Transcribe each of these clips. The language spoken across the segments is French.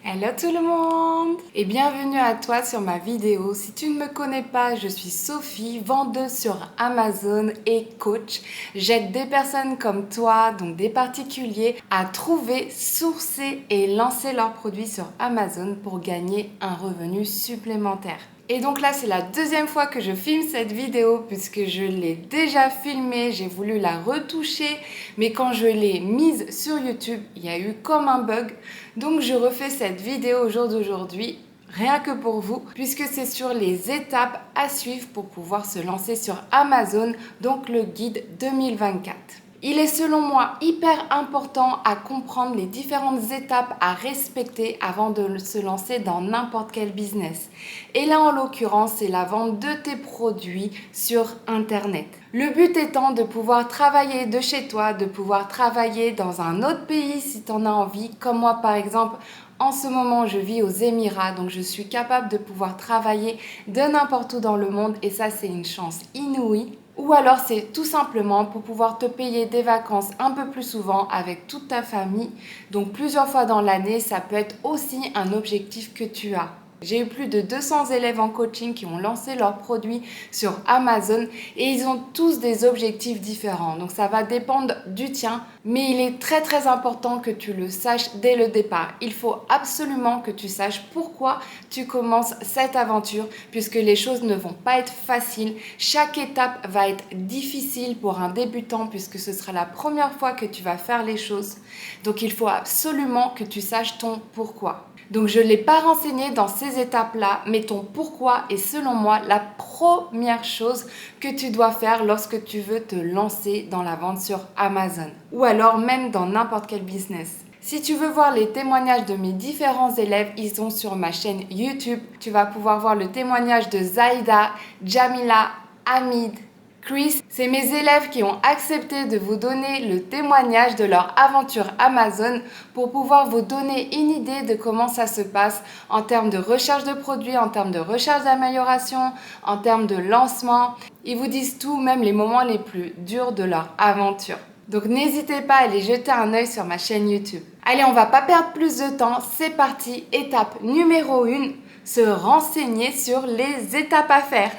Hello tout le monde et bienvenue à toi sur ma vidéo. Si tu ne me connais pas, je suis Sophie, vendeuse sur Amazon et coach. J'aide des personnes comme toi, donc des particuliers, à trouver, sourcer et lancer leurs produits sur Amazon pour gagner un revenu supplémentaire. Et donc là, c'est la deuxième fois que je filme cette vidéo puisque je l'ai déjà filmée, j'ai voulu la retoucher, mais quand je l'ai mise sur YouTube, il y a eu comme un bug. Donc je refais cette vidéo au jour d'aujourd'hui, rien que pour vous, puisque c'est sur les étapes à suivre pour pouvoir se lancer sur Amazon, donc le guide 2024. Il est selon moi hyper important à comprendre les différentes étapes à respecter avant de se lancer dans n'importe quel business. Et là en l'occurrence, c'est la vente de tes produits sur Internet. Le but étant de pouvoir travailler de chez toi, de pouvoir travailler dans un autre pays si tu en as envie, comme moi par exemple. En ce moment, je vis aux Émirats, donc je suis capable de pouvoir travailler de n'importe où dans le monde et ça, c'est une chance inouïe. Ou alors, c'est tout simplement pour pouvoir te payer des vacances un peu plus souvent avec toute ta famille. Donc, plusieurs fois dans l'année, ça peut être aussi un objectif que tu as. J'ai eu plus de 200 élèves en coaching qui ont lancé leurs produits sur Amazon et ils ont tous des objectifs différents. Donc ça va dépendre du tien, mais il est très très important que tu le saches dès le départ. Il faut absolument que tu saches pourquoi tu commences cette aventure puisque les choses ne vont pas être faciles. Chaque étape va être difficile pour un débutant puisque ce sera la première fois que tu vas faire les choses. Donc il faut absolument que tu saches ton pourquoi. Donc je ne l'ai pas renseigné dans ces étapes-là, mais ton pourquoi est selon moi la première chose que tu dois faire lorsque tu veux te lancer dans la vente sur Amazon ou alors même dans n'importe quel business. Si tu veux voir les témoignages de mes différents élèves, ils sont sur ma chaîne YouTube. Tu vas pouvoir voir le témoignage de Zaïda, Jamila, Hamid, Chris, c'est mes élèves qui ont accepté de vous donner le témoignage de leur aventure Amazon pour pouvoir vous donner une idée de comment ça se passe en termes de recherche de produits, en termes de recherche d'amélioration, en termes de lancement. Ils vous disent tout, même les moments les plus durs de leur aventure. Donc n'hésitez pas à aller jeter un œil sur ma chaîne YouTube. Allez, on va pas perdre plus de temps, c'est parti, étape numéro 1. Se renseigner sur les étapes à faire.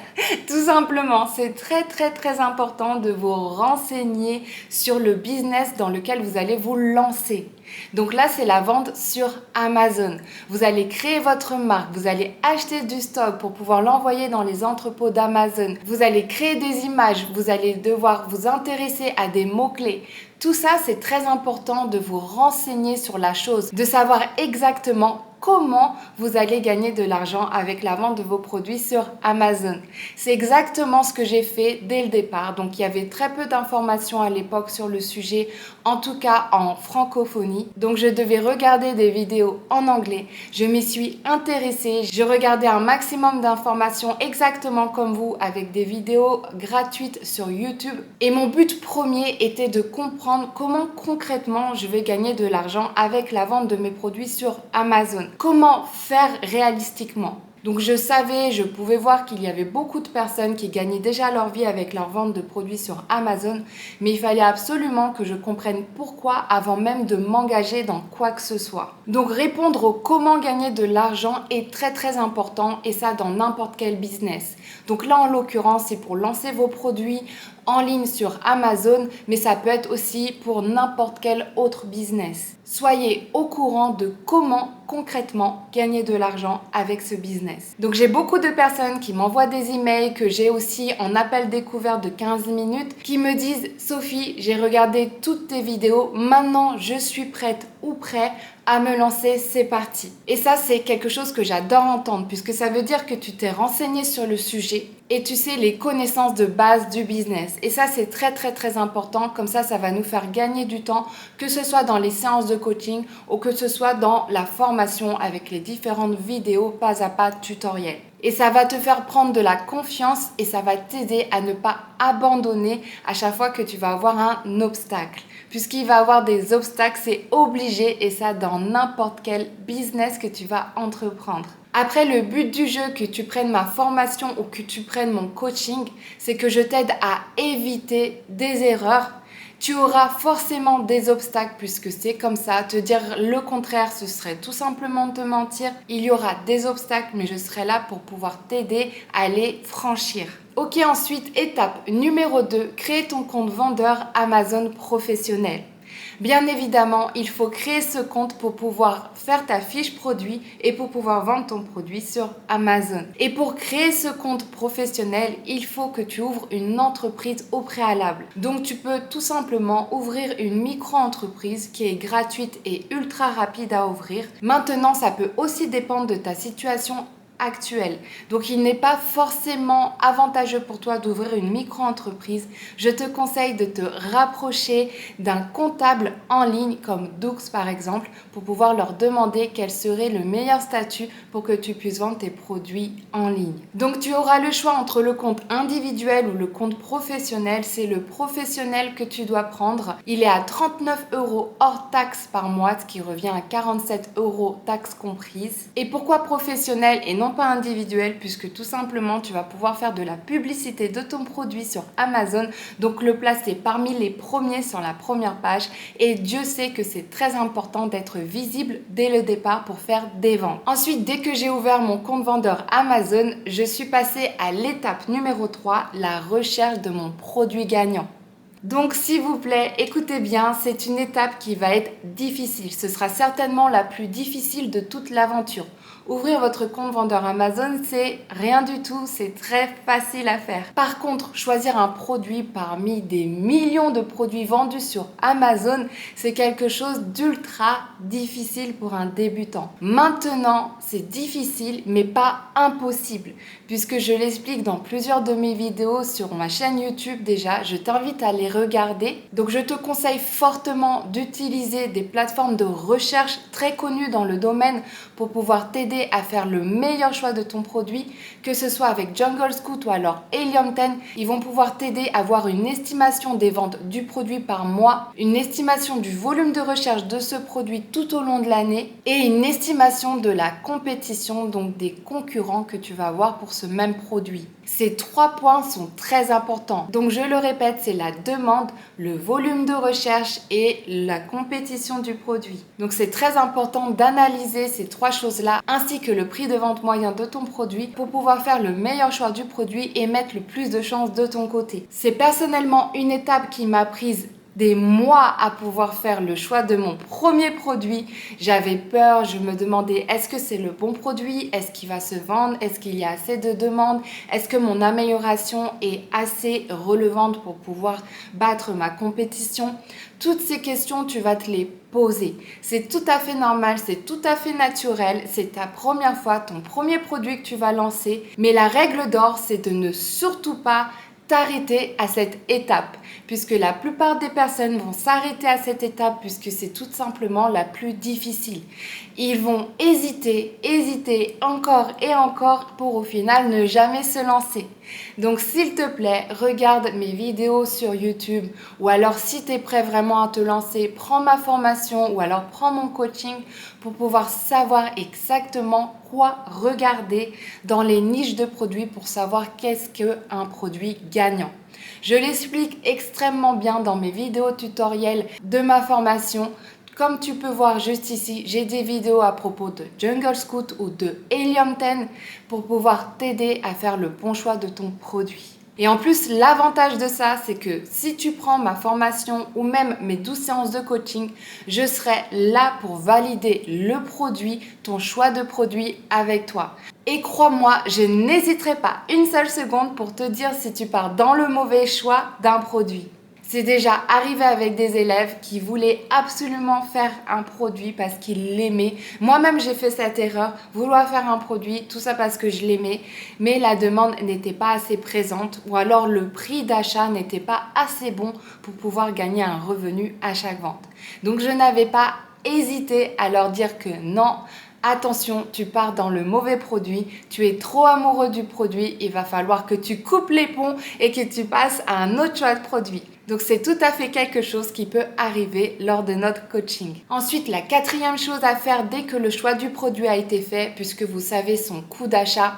Tout simplement, c'est très très très important de vous renseigner sur le business dans lequel vous allez vous lancer. Donc là, c'est la vente sur Amazon. Vous allez créer votre marque, vous allez acheter du stock pour pouvoir l'envoyer dans les entrepôts d'Amazon. Vous allez créer des images, vous allez devoir vous intéresser à des mots-clés. Tout ça, c'est très important de vous renseigner sur la chose, de savoir exactement comment vous allez gagner de l'argent avec la vente de vos produits sur Amazon. C'est exactement ce que j'ai fait dès le départ. Donc il y avait très peu d'informations à l'époque sur le sujet, en tout cas en francophonie. Donc je devais regarder des vidéos en anglais. Je m'y suis intéressée. Je regardais un maximum d'informations exactement comme vous avec des vidéos gratuites sur YouTube. Et mon but premier était de comprendre comment concrètement je vais gagner de l'argent avec la vente de mes produits sur Amazon. Comment faire réalistiquement? Donc je savais, je pouvais voir qu'il y avait beaucoup de personnes qui gagnaient déjà leur vie avec leur vente de produits sur Amazon, mais il fallait absolument que je comprenne pourquoi avant même de m'engager dans quoi que ce soit. Donc répondre au comment gagner de l'argent est très très important et ça dans n'importe quel business. Donc là en l'occurrence c'est pour lancer vos produits en ligne sur Amazon, mais ça peut être aussi pour n'importe quel autre business. Soyez au courant de comment concrètement gagner de l'argent avec ce business. Donc j'ai beaucoup de personnes qui m'envoient des emails, que j'ai aussi en appel découverte de 15 minutes, qui me disent Sophie, j'ai regardé toutes tes vidéos, maintenant je suis prête ou prêt à me lancer, c'est parti. Et ça, c'est quelque chose que j'adore entendre puisque ça veut dire que tu t'es renseigné sur le sujet et tu sais les connaissances de base du business. Et ça, c'est très très très important. Comme ça va nous faire gagner du temps, que ce soit dans les séances de coaching ou que ce soit dans la formation avec les différentes vidéos pas à pas tutoriels. Et ça va te faire prendre de la confiance et ça va t'aider à ne pas abandonner à chaque fois que tu vas avoir un obstacle. Puisqu'il va y avoir des obstacles, c'est obligé et ça dans n'importe quel business que tu vas entreprendre. Après, le but du jeu, que tu prennes ma formation ou que tu prennes mon coaching, c'est que je t'aide à éviter des erreurs Tu auras forcément des obstacles puisque c'est comme ça. Te dire le contraire, ce serait tout simplement te mentir. Il y aura des obstacles, mais je serai là pour pouvoir t'aider à les franchir. Ok, ensuite, étape numéro 2, créer ton compte vendeur Amazon professionnel. Bien évidemment, il faut créer ce compte pour pouvoir faire ta fiche produit et pour pouvoir vendre ton produit sur Amazon. Et pour créer ce compte professionnel, il faut que tu ouvres une entreprise au préalable. Donc tu peux tout simplement ouvrir une micro-entreprise qui est gratuite et ultra rapide à ouvrir. Maintenant, ça peut aussi dépendre de ta situation actuelle. Donc il n'est pas forcément avantageux pour toi d'ouvrir une micro-entreprise. Je te conseille de te rapprocher d'un comptable en ligne comme Dux par exemple pour pouvoir leur demander quel serait le meilleur statut pour que tu puisses vendre tes produits en ligne. Donc tu auras le choix entre le compte individuel ou le compte professionnel. C'est le professionnel que tu dois prendre. Il est à 39 € hors taxe par mois, ce qui revient à 47 € taxes comprises. Et pourquoi professionnel et non pas individuel, puisque tout simplement tu vas pouvoir faire de la publicité de ton produit sur Amazon, donc le placer parmi les premiers sur la première page, et Dieu sait que c'est très important d'être visible dès le départ pour faire des ventes. Ensuite, dès que j'ai ouvert mon compte vendeur Amazon, je suis passée à l'étape numéro 3, la recherche de mon produit gagnant. Donc s'il vous plaît, écoutez bien, c'est une étape qui va être difficile. Ce sera certainement la plus difficile de toute l'aventure. Ouvrir votre compte vendeur Amazon, c'est rien du tout, c'est très facile à faire. Par contre, choisir un produit parmi des millions de produits vendus sur Amazon, c'est quelque chose d'ultra difficile pour un débutant. Maintenant, c'est difficile, mais pas impossible, puisque je l'explique dans plusieurs de mes vidéos sur ma chaîne YouTube déjà. Je t'invite à les regarder. Donc, je te conseille fortement d'utiliser des plateformes de recherche très connues dans le domaine pour pouvoir t'aider à faire le meilleur choix de ton produit, que ce soit avec Jungle Scout ou alors Helium 10. Ils vont pouvoir t'aider à avoir une estimation des ventes du produit par mois, une estimation du volume de recherche de ce produit tout au long de l'année et une estimation de la compétition, donc des concurrents que tu vas avoir pour ce même produit. Ces 3 points sont très importants. Donc je le répète, c'est la demande, le volume de recherche et la compétition du produit. Donc c'est très important d'analyser ces 3 choses-là ainsi que le prix de vente moyen de ton produit pour pouvoir faire le meilleur choix du produit et mettre le plus de chances de ton côté. C'est personnellement une étape qui m'a prise des mois à pouvoir faire le choix de mon premier produit. J'avais peur, je me demandais est-ce que c'est le bon produit, est-ce qu'il va se vendre, est-ce qu'il y a assez de demandes, est-ce que mon amélioration est assez relevante pour pouvoir battre ma compétition. Toutes ces questions, tu vas te les poser. C'est tout à fait normal, c'est tout à fait naturel, c'est ta première fois, ton premier produit que tu vas lancer, mais la règle d'or, c'est de ne surtout pas t'arrêter à cette étape, puisque la plupart des personnes vont s'arrêter à cette étape puisque c'est tout simplement la plus difficile. Ils vont hésiter encore et encore pour au final ne jamais se lancer. Donc s'il te plaît, regarde mes vidéos sur YouTube ou alors si tu es prêt vraiment à te lancer, prends ma formation ou alors prends mon coaching pour pouvoir savoir exactement quoi regarder dans les niches de produits pour savoir qu'est-ce qu'un produit gagnant. Je l'explique extrêmement bien dans mes vidéos tutoriels de ma formation. Comme tu peux voir juste ici, j'ai des vidéos à propos de Jungle Scout ou de Helium 10 pour pouvoir t'aider à faire le bon choix de ton produit. Et en plus, l'avantage de ça, c'est que si tu prends ma formation ou même mes 12 séances de coaching, je serai là pour valider le produit, ton choix de produit avec toi. Et crois-moi, je n'hésiterai pas une seule seconde pour te dire si tu pars dans le mauvais choix d'un produit. C'est déjà arrivé avec des élèves qui voulaient absolument faire un produit parce qu'ils l'aimaient. Moi-même, j'ai fait cette erreur, vouloir faire un produit, tout ça parce que je l'aimais, mais la demande n'était pas assez présente ou alors le prix d'achat n'était pas assez bon pour pouvoir gagner un revenu à chaque vente. Donc, je n'avais pas hésité à leur dire que non. Attention, tu pars dans le mauvais produit, tu es trop amoureux du produit, il va falloir que tu coupes les ponts et que tu passes à un autre choix de produit. Donc c'est tout à fait quelque chose qui peut arriver lors de notre coaching. Ensuite, la 4e chose à faire dès que le choix du produit a été fait, puisque vous savez son coût d'achat,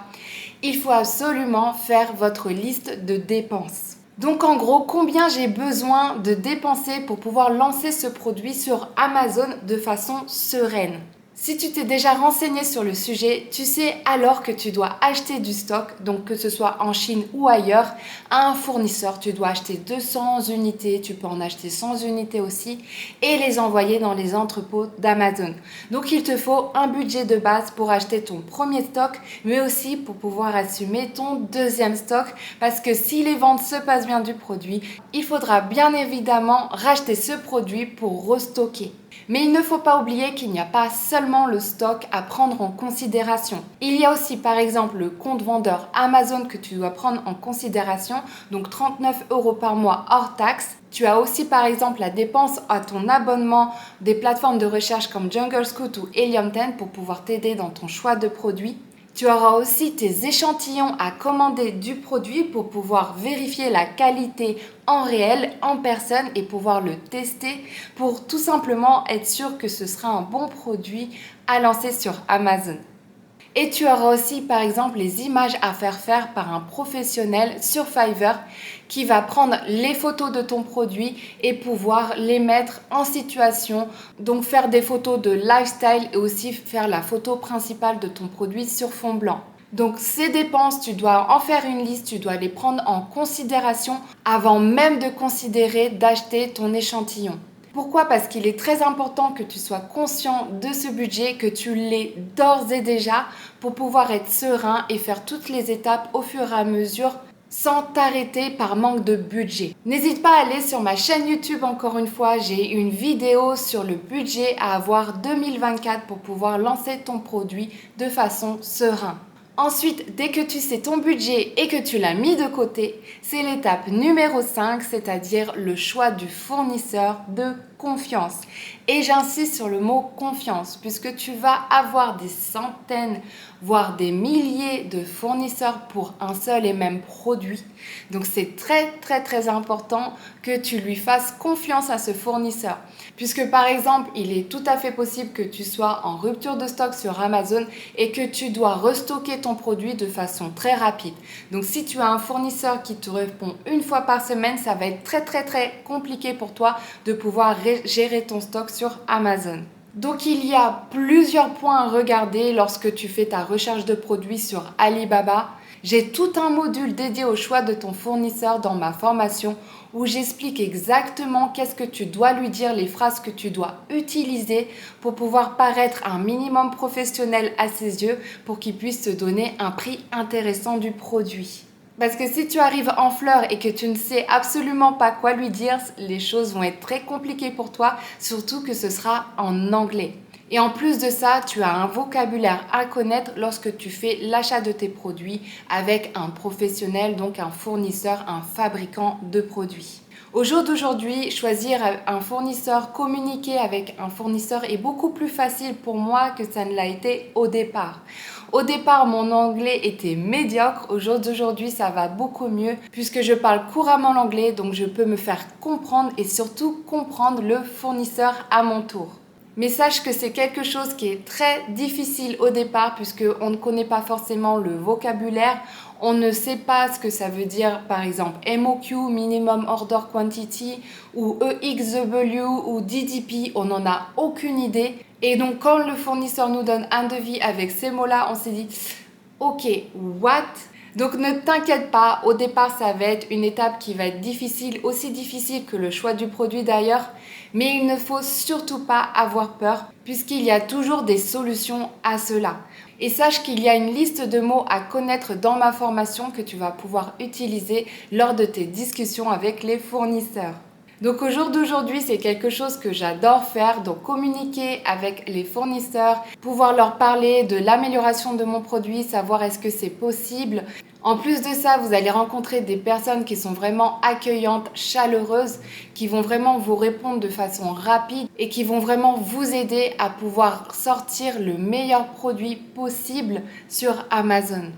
il faut absolument faire votre liste de dépenses. Donc en gros, combien j'ai besoin de dépenser pour pouvoir lancer ce produit sur Amazon de façon sereine? Si tu t'es déjà renseigné sur le sujet, tu sais alors que tu dois acheter du stock, donc que ce soit en Chine ou ailleurs, à un fournisseur. Tu dois acheter 200 unités, tu peux en acheter 100 unités aussi, et les envoyer dans les entrepôts d'Amazon. Donc il te faut un budget de base pour acheter ton premier stock, mais aussi pour pouvoir assumer ton deuxième stock, parce que si les ventes se passent bien du produit, il faudra bien évidemment racheter ce produit pour restocker. Mais il ne faut pas oublier qu'il n'y a pas seulement le stock à prendre en considération. Il y a aussi par exemple le compte vendeur Amazon que tu dois prendre en considération, donc 39 € par mois hors taxe. Tu as aussi par exemple la dépense à ton abonnement des plateformes de recherche comme Jungle Scout ou Helium 10 pour pouvoir t'aider dans ton choix de produit. Tu auras aussi tes échantillons à commander du produit pour pouvoir vérifier la qualité en réel, en personne et pouvoir le tester pour tout simplement être sûr que ce sera un bon produit à lancer sur Amazon. Et tu auras aussi par exemple les images à faire par un professionnel sur Fiverr qui va prendre les photos de ton produit et pouvoir les mettre en situation. Donc faire des photos de lifestyle et aussi faire la photo principale de ton produit sur fond blanc. Donc ces dépenses, tu dois en faire une liste, tu dois les prendre en considération avant même de considérer d'acheter ton échantillon. Pourquoi? Parce qu'il est très important que tu sois conscient de ce budget, que tu l'aies d'ores et déjà pour pouvoir être serein et faire toutes les étapes au fur et à mesure sans t'arrêter par manque de budget. N'hésite pas à aller sur ma chaîne YouTube encore une fois, j'ai une vidéo sur le budget à avoir 2024 pour pouvoir lancer ton produit de façon sereine. Ensuite, dès que tu sais ton budget et que tu l'as mis de côté, c'est l'étape numéro 5, c'est-à-dire le choix du fournisseur de confiance. Et j'insiste sur le mot confiance, puisque tu vas avoir des centaines, voire des milliers de fournisseurs pour un seul et même produit. Donc c'est très important que tu lui fasses confiance à ce fournisseur. Puisque par exemple, il est tout à fait possible que tu sois en rupture de stock sur Amazon et que tu dois restocker ton produit de façon très rapide. Donc si tu as un fournisseur qui te répond une fois par semaine, ça va être très compliqué pour toi de pouvoir gérer ton stock sur Amazon. Donc il y a plusieurs points à regarder lorsque tu fais ta recherche de produits sur Alibaba. J'ai tout un module dédié au choix de ton fournisseur dans ma formation où j'explique exactement qu'est-ce que tu dois lui dire, les phrases que tu dois utiliser pour pouvoir paraître un minimum professionnel à ses yeux pour qu'il puisse te donner un prix intéressant du produit. Parce que si tu arrives en fleurs et que tu ne sais absolument pas quoi lui dire, les choses vont être très compliquées pour toi, surtout que ce sera en anglais. Et en plus de ça, tu as un vocabulaire à connaître lorsque tu fais l'achat de tes produits avec un professionnel, donc un fournisseur, un fabricant de produits. Au jour d'aujourd'hui, choisir un fournisseur, communiquer avec un fournisseur est beaucoup plus facile pour moi que ça ne l'a été au départ. Au départ, mon anglais était médiocre. Au jour d'aujourd'hui, ça va beaucoup mieux puisque je parle couramment l'anglais, donc je peux me faire comprendre et surtout comprendre le fournisseur à mon tour. Mais sache que c'est quelque chose qui est très difficile au départ puisqu'on ne connaît pas forcément le vocabulaire, on ne sait pas ce que ça veut dire par exemple MOQ, Minimum Order Quantity ou EXW ou DDP, on n'en a aucune idée. Et donc quand le fournisseur nous donne un devis avec ces mots-là, on s'est dit ok, what? Donc ne t'inquiète pas, au départ ça va être une étape qui va être difficile, aussi difficile que le choix du produit d'ailleurs, mais il ne faut surtout pas avoir peur puisqu'il y a toujours des solutions à cela. Et sache qu'il y a une liste de mots à connaître dans ma formation que tu vas pouvoir utiliser lors de tes discussions avec les fournisseurs. Donc au jour d'aujourd'hui, c'est quelque chose que j'adore faire, donc communiquer avec les fournisseurs, pouvoir leur parler de l'amélioration de mon produit, savoir est-ce que c'est possible. En plus de ça, vous allez rencontrer des personnes qui sont vraiment accueillantes, chaleureuses, qui vont vraiment vous répondre de façon rapide et qui vont vraiment vous aider à pouvoir sortir le meilleur produit possible sur Amazon.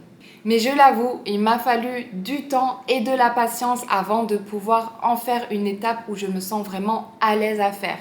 Mais je l'avoue, il m'a fallu du temps et de la patience avant de pouvoir en faire une étape où je me sens vraiment à l'aise à faire.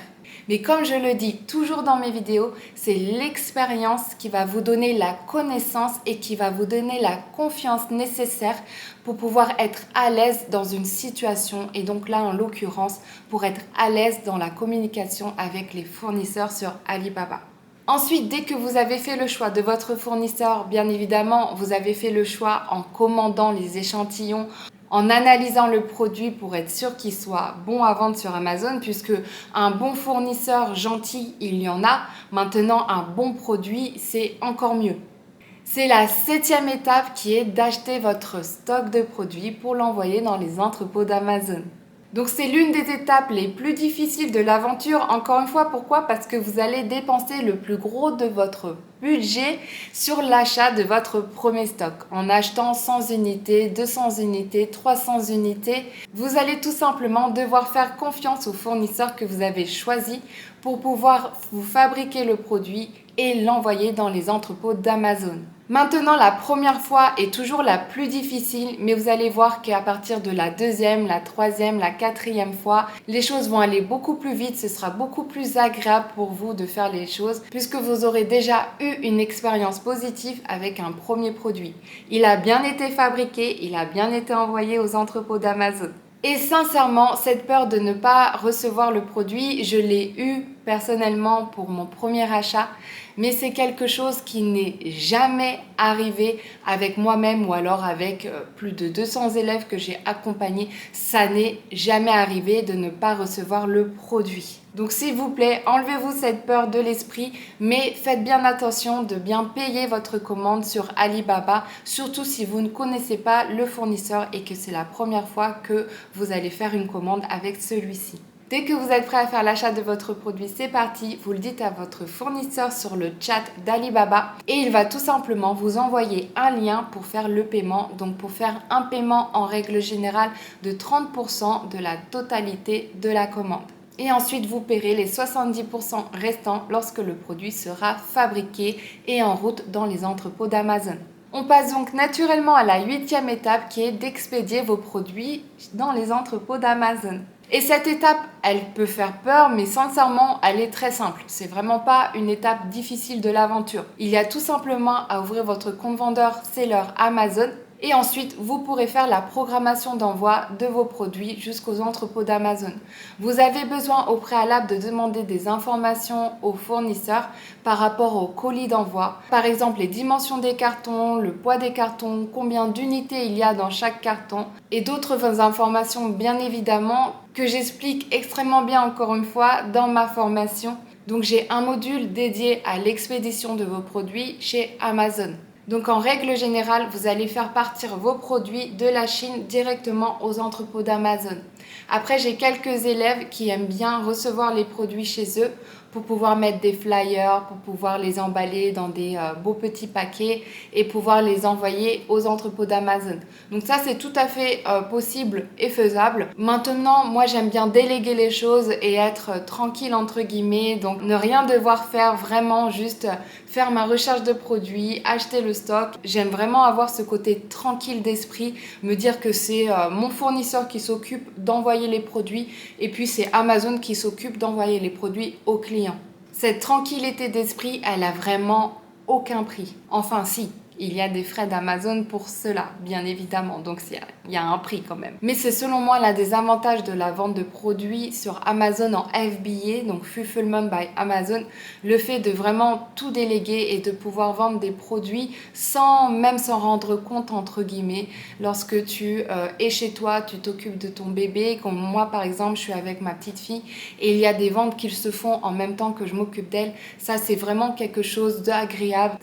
Mais comme je le dis toujours dans mes vidéos, c'est l'expérience qui va vous donner la connaissance et qui va vous donner la confiance nécessaire pour pouvoir être à l'aise dans une situation et donc là en l'occurrence pour être à l'aise dans la communication avec les fournisseurs sur Alibaba. Ensuite, dès que vous avez fait le choix de votre fournisseur, bien évidemment, vous avez fait le choix en commandant les échantillons, en analysant le produit pour être sûr qu'il soit bon à vendre sur Amazon, puisque un bon fournisseur gentil, il y en a. Maintenant, un bon produit, c'est encore mieux. C'est la 7e étape qui est d'acheter votre stock de produits pour l'envoyer dans les entrepôts d'Amazon. Donc c'est l'une des étapes les plus difficiles de l'aventure. Encore une fois, pourquoi? Parce que vous allez dépenser le plus gros de votre budget sur l'achat de votre premier stock. En achetant 100 unités, 200 unités, 300 unités, vous allez tout simplement devoir faire confiance au fournisseur que vous avez choisi pour pouvoir vous fabriquer le produit et l'envoyer dans les entrepôts d'Amazon. Maintenant, la première fois est toujours la plus difficile, mais vous allez voir qu'à partir de la 2e, la 3e, la 4e fois, les choses vont aller beaucoup plus vite, ce sera beaucoup plus agréable pour vous de faire les choses puisque vous aurez déjà eu une expérience positive avec un premier produit. Il a bien été fabriqué, il a bien été envoyé aux entrepôts d'Amazon. Et sincèrement, cette peur de ne pas recevoir le produit, je l'ai eue personnellement pour mon premier achat, mais c'est quelque chose qui n'est jamais arrivé avec moi-même ou alors avec plus de 200 élèves que j'ai accompagnés. Ça n'est jamais arrivé de ne pas recevoir le produit. Donc s'il vous plaît, enlevez-vous cette peur de l'esprit, mais faites bien attention de bien payer votre commande sur Alibaba, surtout si vous ne connaissez pas le fournisseur et que c'est la première fois que vous allez faire une commande avec celui-ci. Dès que vous êtes prêt à faire l'achat de votre produit, c'est parti, vous le dites à votre fournisseur sur le chat d'Alibaba et il va tout simplement vous envoyer un lien pour faire le paiement, donc pour faire un paiement en règle générale de 30% de la totalité de la commande. Et ensuite, vous paierez les 70% restants lorsque le produit sera fabriqué et en route dans les entrepôts d'Amazon. On passe donc naturellement à la 8e étape qui est d'expédier vos produits dans les entrepôts d'Amazon. Et cette étape, elle peut faire peur, mais sincèrement, elle est très simple. C'est vraiment pas une étape difficile de l'aventure. Il y a tout simplement à ouvrir votre compte vendeur seller Amazon et ensuite, vous pourrez faire la programmation d'envoi de vos produits jusqu'aux entrepôts d'Amazon. Vous avez besoin au préalable de demander des informations aux fournisseurs par rapport au colis d'envoi. Par exemple, les dimensions des cartons, le poids des cartons, combien d'unités il y a dans chaque carton et d'autres informations bien évidemment que j'explique extrêmement bien encore une fois dans ma formation. Donc j'ai un module dédié à l'expédition de vos produits chez Amazon. Donc en règle générale, vous allez faire partir vos produits de la Chine directement aux entrepôts d'Amazon. Après, j'ai quelques élèves qui aiment bien recevoir les produits chez eux pour pouvoir mettre des flyers, pour pouvoir les emballer dans des beaux petits paquets et pouvoir les envoyer aux entrepôts d'Amazon. Donc ça, c'est tout à fait possible et faisable. Maintenant, moi, j'aime bien déléguer les choses et être tranquille entre guillemets. Donc ne rien devoir faire, vraiment juste faire ma recherche de produits, acheter le stock. J'aime vraiment avoir ce côté tranquille d'esprit, me dire que c'est mon fournisseur qui s'occupe d'envoyer les produits et puis c'est Amazon qui s'occupe d'envoyer les produits aux clients. Cette tranquillité d'esprit, elle a vraiment aucun prix. Enfin si, il y a des frais d'Amazon pour cela, bien évidemment, donc il y a un prix quand même. Mais c'est selon moi l'un des avantages de la vente de produits sur Amazon en FBA, donc Fulfillment by Amazon, le fait de vraiment tout déléguer et de pouvoir vendre des produits sans même s'en rendre compte, entre guillemets. Lorsque tu es chez toi, tu t'occupes de ton bébé, comme moi par exemple, je suis avec ma petite fille et il y a des ventes qui se font en même temps que je m'occupe d'elle. Ça, c'est vraiment quelque chose d'agréable.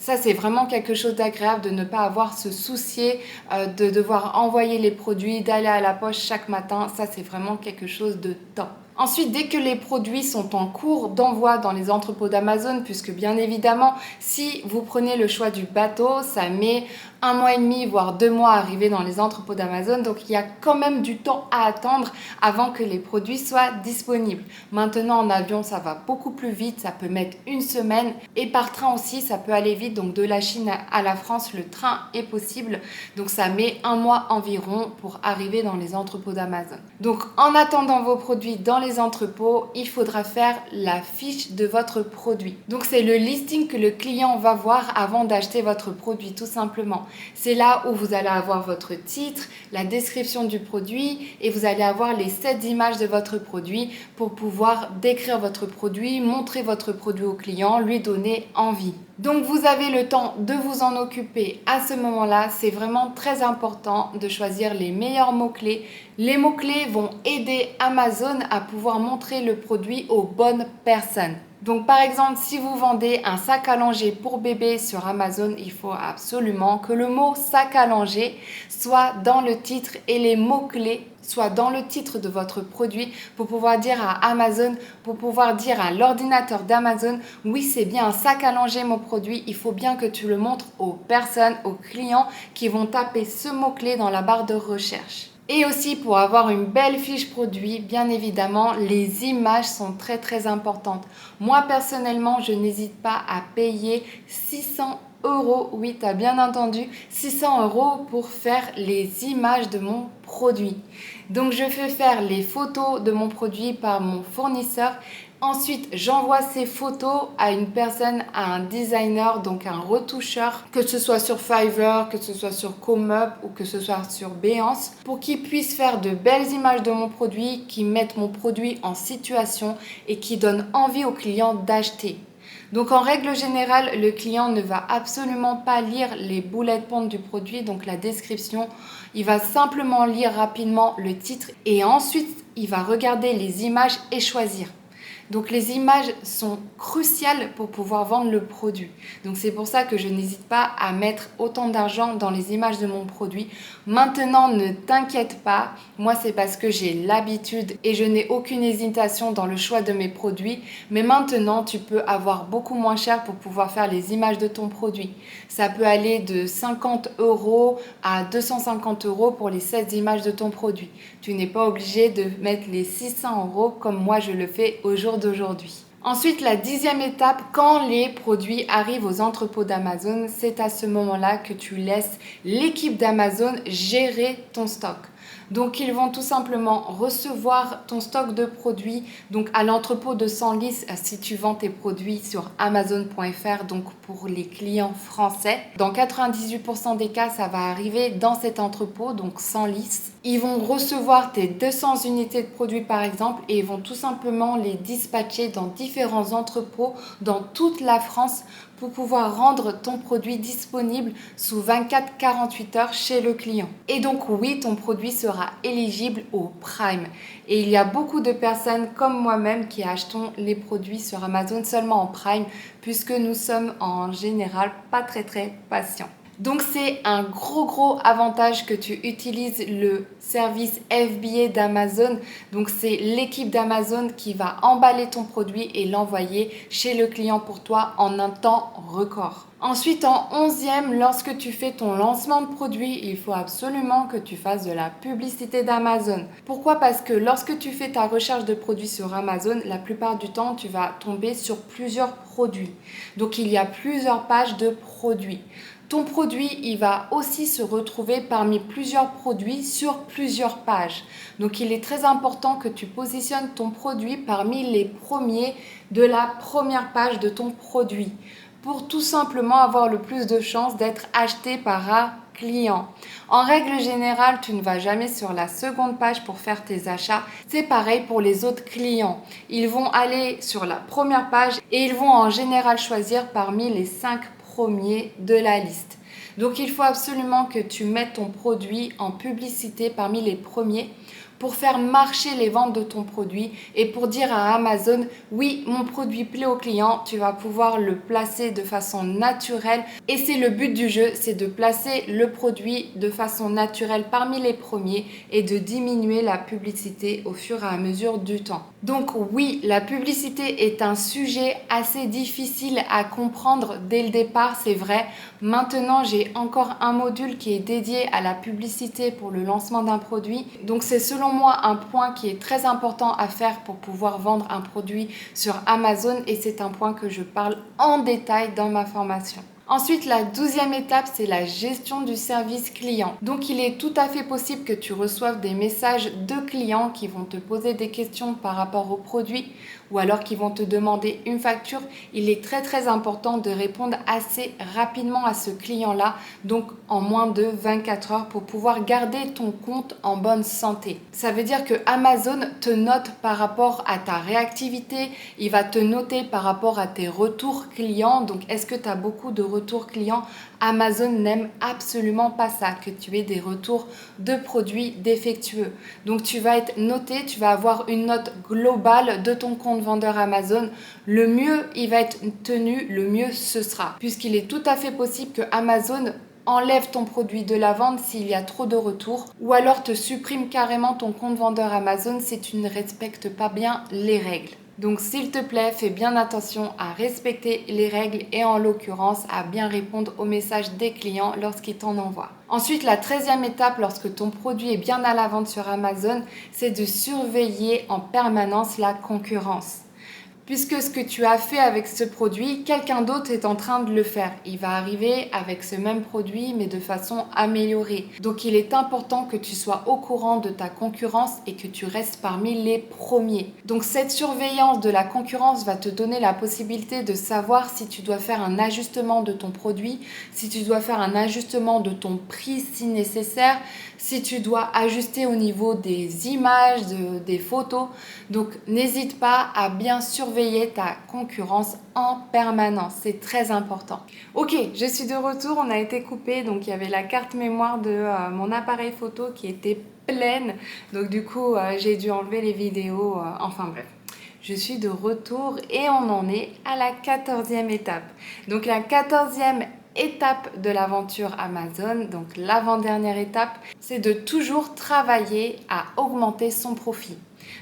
De ne pas avoir ce souci de devoir envoyer les produits, d'aller à la poste chaque matin. Ça, c'est vraiment quelque chose de top. Ensuite, dès que les produits sont en cours d'envoi dans les entrepôts d'Amazon, puisque bien évidemment, si vous prenez le choix du bateau, ça met 1 mois et demi, voire 2 mois à arriver dans les entrepôts d'Amazon. Donc, il y a quand même du temps à attendre avant que les produits soient disponibles. Maintenant, en avion, ça va beaucoup plus vite. Ça peut mettre 1 semaine. Et par train aussi, ça peut aller vite. Donc, de la Chine à la France, le train est possible. Donc, ça met 1 mois environ pour arriver dans les entrepôts d'Amazon. Donc, en attendant vos produits dans les les entrepôts, il faudra faire la fiche de votre produit. Donc c'est le listing que le client va voir avant d'acheter votre produit tout simplement. C'est là où vous allez avoir votre titre, la description du produit et vous allez avoir les 7 images de votre produit pour pouvoir décrire votre produit, montrer votre produit au client, lui donner envie. Donc vous avez le temps de vous en occuper à ce moment-là. C'est vraiment très important de choisir les meilleurs mots-clés. Les mots-clés vont aider Amazon à pouvoir montrer le produit aux bonnes personnes. Donc par exemple, si vous vendez un sac à langer pour bébé sur Amazon, il faut absolument que le mot sac à langer soit dans le titre et les mots-clés soient dans le titre de votre produit pour pouvoir dire à Amazon, pour pouvoir dire à l'ordinateur d'Amazon, oui c'est bien un sac à langer mon produit, il faut bien que tu le montres aux personnes, aux clients qui vont taper ce mot-clé dans la barre de recherche. Et aussi pour avoir une belle fiche produit, bien évidemment, les images sont très importantes. Moi personnellement, je n'hésite pas à payer 600 €, oui tu as bien entendu, 600 € pour faire les images de mon produit. Donc je fais faire les photos de mon produit par mon fournisseur. Ensuite, j'envoie ces photos à une personne, à un designer, donc un retoucheur, que ce soit sur Fiverr, que ce soit sur CoMup ou que ce soit sur Behance, pour qu'il puisse faire de belles images de mon produit, qui mettent mon produit en situation et qui donnent envie aux clients d'acheter. Donc en règle générale, le client ne va absolument pas lire les bullet points du produit, donc la description. Il va simplement lire rapidement le titre et ensuite il va regarder les images et choisir. Donc les images sont cruciales pour pouvoir vendre le produit. Donc c'est pour ça que je n'hésite pas à mettre autant d'argent dans les images de mon produit. Maintenant, ne t'inquiète pas, moi c'est parce que j'ai l'habitude et je n'ai aucune hésitation dans le choix de mes produits. Mais maintenant, tu peux avoir beaucoup moins cher pour pouvoir faire les images de ton produit. Ça peut aller de 50 € à 250 € pour les 16 images de ton produit. Tu n'es pas obligé de mettre les 600 € comme moi je le fais au jour d'aujourd'hui. Ensuite, la 10e étape, quand les produits arrivent aux entrepôts d'Amazon, c'est à ce moment-là que tu laisses l'équipe d'Amazon gérer ton stock. Donc, ils vont tout simplement recevoir ton stock de produits donc à l'entrepôt de Senlis si tu vends tes produits sur Amazon.fr, donc pour les clients français. Dans 98% des cas, ça va arriver dans cet entrepôt, donc Senlis. Ils vont recevoir tes 200 unités de produits par exemple et ils vont tout simplement les dispatcher dans différents entrepôts dans toute la France pour pouvoir rendre ton produit disponible sous 24-48 heures chez le client. Et donc oui, ton produit sera éligible au Prime. Et il y a beaucoup de personnes comme moi-même qui achetons les produits sur Amazon seulement en Prime puisque nous sommes en général pas très patients. Donc c'est un gros avantage que tu utilises le service FBA d'Amazon. Donc c'est l'équipe d'Amazon qui va emballer ton produit et l'envoyer chez le client pour toi en un temps record. Ensuite, en 11e, lorsque tu fais ton lancement de produit, il faut absolument que tu fasses de la publicité d'Amazon. Pourquoi? Parce que lorsque tu fais ta recherche de produits sur Amazon, la plupart du temps, tu vas tomber sur plusieurs produits. Donc il y a plusieurs pages de produits. Ton produit, il va aussi se retrouver parmi plusieurs produits sur plusieurs pages. Donc, il est très important que tu positionnes ton produit parmi les premiers de la première page de ton produit pour tout simplement avoir le plus de chances d'être acheté par un client. En règle générale, tu ne vas jamais sur la seconde page pour faire tes achats. C'est pareil pour les autres clients. Ils vont aller sur la première page et ils vont en général choisir parmi les 5 premiers de la liste. Donc il faut absolument que tu mettes ton produit en publicité parmi les premiers pour faire marcher les ventes de ton produit et pour dire à Amazon, oui, mon produit plaît au client, tu vas pouvoir le placer de façon naturelle. Et c'est le but du jeu, c'est de placer le produit de façon naturelle parmi les premiers et de diminuer la publicité au fur et à mesure du temps. Donc oui, la publicité est un sujet assez difficile à comprendre dès le départ, c'est vrai. Maintenant, j'ai encore un module qui est dédié à la publicité pour le lancement d'un produit. Donc c'est selon moi un point qui est très important à faire pour pouvoir vendre un produit sur Amazon et c'est un point que je parle en détail dans ma formation. Ensuite, la 12e étape, c'est la gestion du service client. Donc, il est tout à fait possible que tu reçoives des messages de clients qui vont te poser des questions par rapport au produit ou alors qui vont te demander une facture. Il est très important de répondre assez rapidement à ce client-là, donc en moins de 24 heures pour pouvoir garder ton compte en bonne santé. Ça veut dire que Amazon te note par rapport à ta réactivité, il va te noter par rapport à tes retours clients. Donc, est-ce que tu as beaucoup de retours clients? Amazon n'aime absolument pas ça, que tu aies des retours de produits défectueux. Donc, tu vas être noté, tu vas avoir une note globale de ton compte vendeur Amazon. Le mieux il va être tenu, le mieux ce sera. Puisqu'il est tout à fait possible que Amazon enlève ton produit de la vente s'il y a trop de retours ou alors te supprime carrément ton compte vendeur Amazon si tu ne respectes pas bien les règles. Donc s'il te plaît, fais bien attention à respecter les règles et en l'occurrence à bien répondre aux messages des clients lorsqu'ils t'en envoient. Ensuite, la 13e étape lorsque ton produit est bien à la vente sur Amazon, c'est de surveiller en permanence la concurrence. Puisque ce que tu as fait avec ce produit, quelqu'un d'autre est en train de le faire. Il va arriver avec ce même produit, mais de façon améliorée. Donc, il est important que tu sois au courant de ta concurrence et que tu restes parmi les premiers. Donc, cette surveillance de la concurrence va te donner la possibilité de savoir si tu dois faire un ajustement de ton produit, si tu dois faire un ajustement de ton prix si nécessaire, si tu dois ajuster au niveau des images, des photos. Donc, n'hésite pas à bien surveiller ta concurrence en permanence, c'est très important. Ok, je suis de retour, on a été coupé, donc il y avait la carte mémoire de mon appareil photo qui était pleine, donc du coup j'ai dû enlever les vidéos, enfin bref. Je suis de retour et on en est à la 14e étape. Donc la 14e étape de l'aventure Amazon, donc l'avant-dernière étape, c'est de toujours travailler à augmenter son profit.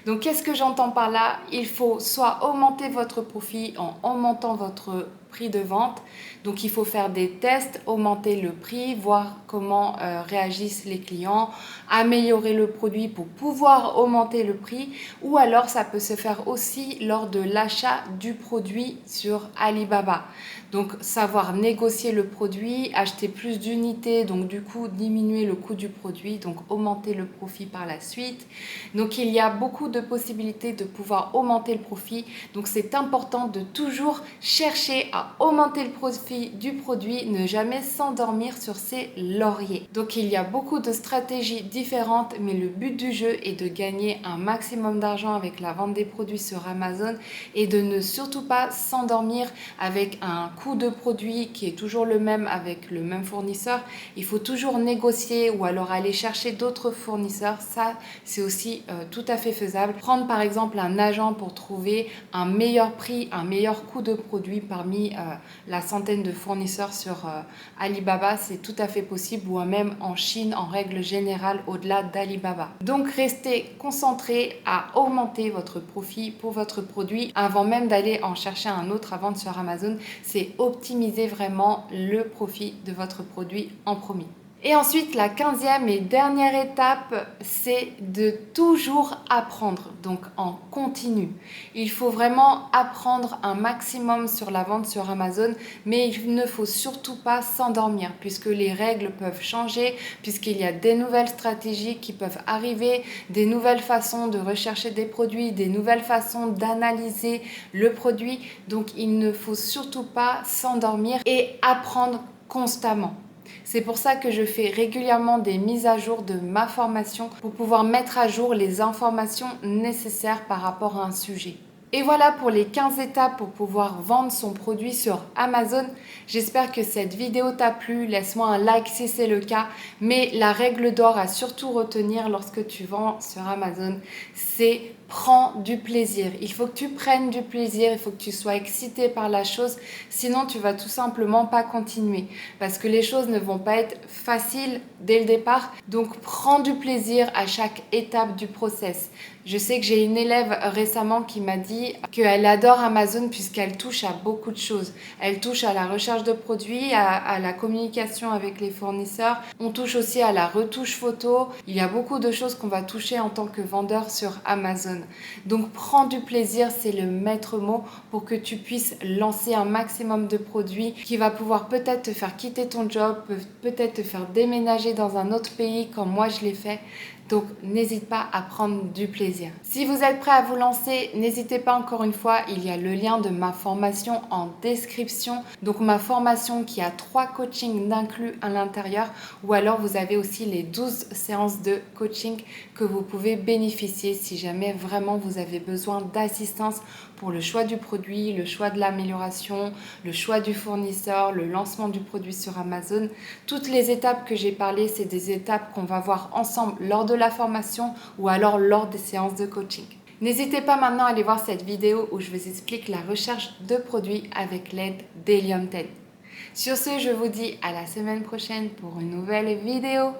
Donc, qu'est-ce que j'entends par là? Il faut soit augmenter votre profit en augmentant votre prix de vente. Donc, il faut faire des tests, augmenter le prix, voir comment réagissent les clients, améliorer le produit pour pouvoir augmenter le prix. Ou alors, ça peut se faire aussi lors de l'achat du produit sur Alibaba. Donc, savoir négocier le produit, acheter plus d'unités, donc du coup, diminuer le coût du produit, donc augmenter le profit par la suite. Donc, il y a beaucoup de possibilités de pouvoir augmenter le profit. Donc, c'est important de toujours chercher à augmenter le profit du produit, ne jamais s'endormir sur ses lauriers. Donc, il y a beaucoup de stratégies différentes, mais le but du jeu est de gagner un maximum d'argent avec la vente des produits sur Amazon et de ne surtout pas s'endormir avec un coût de produit qui est toujours le même avec le même fournisseur. Il faut toujours négocier ou alors aller chercher d'autres fournisseurs. Ça, c'est aussi tout à fait faisable. Prendre par exemple un agent pour trouver un meilleur prix, un meilleur coût de produit parmi la centaine de fournisseurs sur Alibaba, c'est tout à fait possible, ou même en Chine en règle générale au-delà d'Alibaba. Donc restez concentré à augmenter votre profit pour votre produit avant même d'aller en chercher un autre à vendre sur Amazon. C'est optimiser vraiment le profit de votre produit en premier. Et ensuite, la 15e et dernière étape, c'est de toujours apprendre, donc en continu. Il faut vraiment apprendre un maximum sur la vente sur Amazon, mais il ne faut surtout pas s'endormir puisque les règles peuvent changer, puisqu'il y a des nouvelles stratégies qui peuvent arriver, des nouvelles façons de rechercher des produits, des nouvelles façons d'analyser le produit. Donc, il ne faut surtout pas s'endormir et apprendre constamment. C'est pour ça que je fais régulièrement des mises à jour de ma formation pour pouvoir mettre à jour les informations nécessaires par rapport à un sujet. Et voilà pour les 15 étapes pour pouvoir vendre son produit sur Amazon. J'espère que cette vidéo t'a plu. Laisse-moi un like si c'est le cas. Mais la règle d'or à surtout retenir lorsque tu vends sur Amazon, c'est prends du plaisir. Il faut que tu prennes du plaisir, il faut que tu sois excité par la chose. Sinon, tu vas tout simplement pas continuer. Parce que les choses ne vont pas être faciles dès le départ. Donc, prends du plaisir à chaque étape du process. Je sais que j'ai une élève récemment qui m'a dit qu'elle adore Amazon puisqu'elle touche à beaucoup de choses. Elle touche à la recherche de produits, à la communication avec les fournisseurs. On touche aussi à la retouche photo. Il y a beaucoup de choses qu'on va toucher en tant que vendeur sur Amazon. Amazon. Donc prends du plaisir, c'est le maître mot pour que tu puisses lancer un maximum de produits qui va pouvoir peut-être te faire quitter ton job, peut-être te faire déménager dans un autre pays comme moi je l'ai fait. Donc n'hésite pas à prendre du plaisir. Si vous êtes prêt à vous lancer, n'hésitez pas, encore une fois, il y a le lien de ma formation en description. Donc ma formation qui a 3 coachings d'inclus à l'intérieur, ou alors vous avez aussi les 12 séances de coaching que vous pouvez bénéficier si jamais vraiment vous avez besoin d'assistance pour le choix du produit, le choix de l'amélioration, le choix du fournisseur, le lancement du produit sur Amazon. Toutes les étapes que j'ai parlé, c'est des étapes qu'on va voir ensemble lors de la formation ou alors lors des séances de coaching. N'hésitez pas maintenant à aller voir cette vidéo où je vous explique la recherche de produits avec l'aide d'Helium 10. Sur ce, je vous dis à la semaine prochaine pour une nouvelle vidéo.